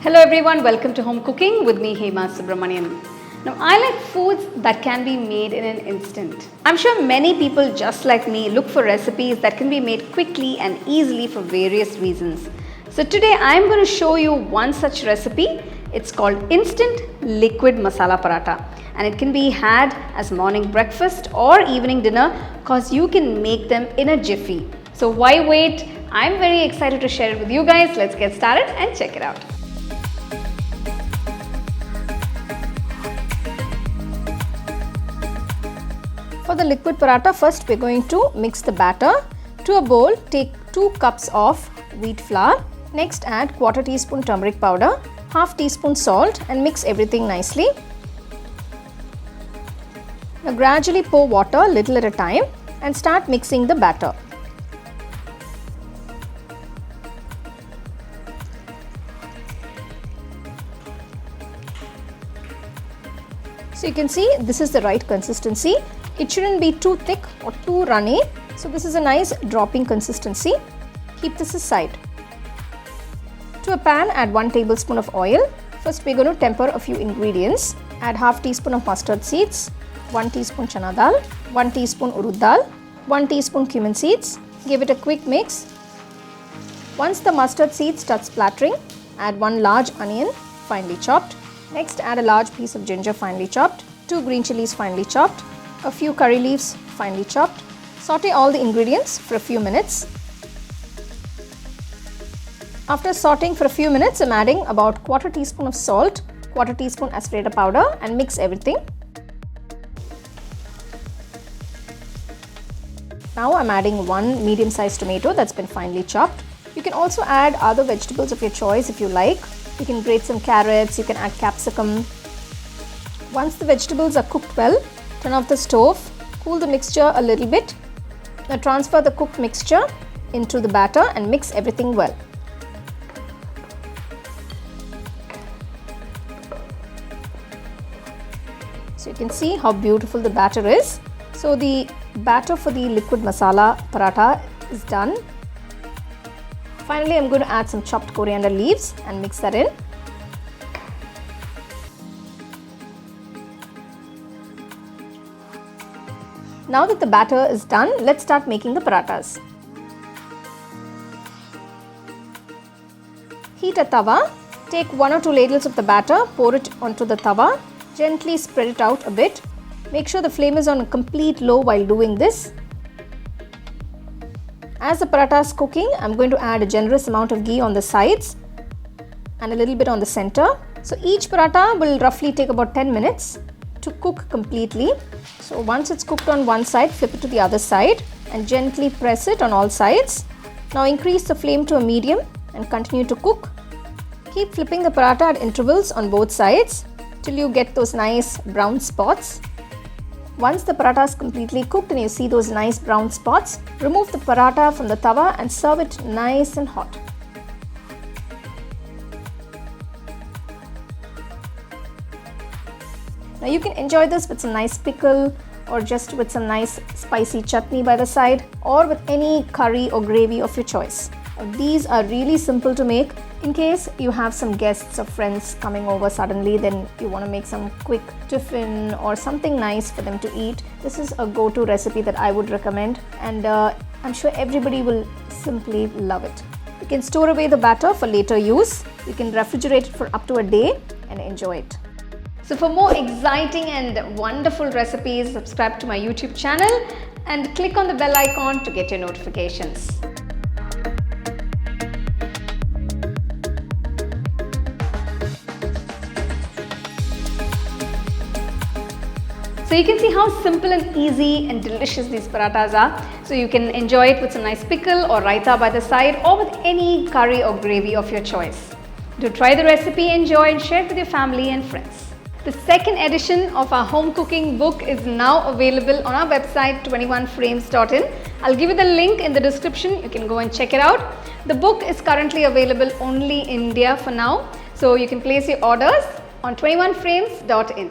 Hello everyone, welcome to Home Cooking with me Hema Subramanian. Now I like foods that can be made in an instant. I'm sure many people just like me look for recipes that can be made quickly and easily for various reasons. So today I'm going to show you one such recipe. It's called Instant Liquid Masala Paratha and it can be had as morning breakfast or evening dinner because you can make them in a jiffy. So why wait? I'm very excited to share it with you guys. Let's get started and check it out. For the liquid paratha, first we're going to mix the batter. To a bowl, take 2 cups of wheat flour. Next add quarter teaspoon turmeric powder, half teaspoon salt and mix everything nicely. Now gradually pour water little at a time and start mixing the batter. So you can see this is the right consistency. It shouldn't be too thick or too runny. So this is a nice dropping consistency. Keep this aside. To a pan, add 1 tablespoon of oil. First we're going to temper a few ingredients. Add half teaspoon of mustard seeds, 1 teaspoon chana dal, 1 teaspoon urud dal, 1 teaspoon cumin seeds. Give it a quick mix. Once the mustard seeds start splattering, add 1 large onion finely chopped. Next add a large piece of ginger finely chopped, 2 green chilies finely chopped, a few curry leaves finely chopped. Saute all the ingredients for a few minutes. After sauteing for a few minutes, I'm adding about quarter teaspoon of salt, quarter teaspoon asafoetida powder and mix everything. Now I'm adding 1 medium-sized tomato that's been finely chopped. You can also add other vegetables of your choice if you like. You can grate some carrots, you can add capsicum. Once the vegetables are cooked well, turn off the stove, cool the mixture a little bit. Now transfer the cooked mixture into the batter and mix everything well. So you can see how beautiful the batter is. So the batter for the liquid masala paratha is done. Finally, I'm going to add some chopped coriander leaves and mix that in. Now that the batter is done, let's start making the parathas. Heat a tawa. Take 1 or 2 ladles of the batter, pour it onto the tawa. Gently spread it out a bit. Make sure the flame is on a complete low while doing this. As the paratha is cooking, I'm going to add a generous amount of ghee on the sides and a little bit on the center. So each paratha will roughly take about 10 minutes to cook completely. So once it's cooked on one side, flip it to the other side and gently press it on all sides. Now increase the flame to a medium and continue to cook. Keep flipping the paratha at intervals on both sides till you get those nice brown spots. Once the paratha is completely cooked and you see those nice brown spots, remove the paratha from the tawa and serve it nice and hot. Now you can enjoy this with some nice pickle or just with some nice spicy chutney by the side or with any curry or gravy of your choice. These are really simple to make. In case you have some guests or friends coming over suddenly, then you want to make some quick tiffin or something nice for them to eat. This is a go-to recipe that I would recommend and I'm sure everybody will simply love it. You can store away the batter for later use. You can refrigerate it for up to a day and enjoy it. So for more exciting and wonderful recipes, subscribe to my YouTube channel and click on the bell icon to get your notifications. So you can see how simple and easy and delicious these parathas are. So you can enjoy it with some nice pickle or raita by the side or with any curry or gravy of your choice. Do try the recipe, enjoy and share it with your family and friends. The second edition of our home cooking book is now available on our website 21frames.in. I'll give you the link in the description. You can go and check it out. The book is currently available only in India for now. So you can place your orders on 21frames.in.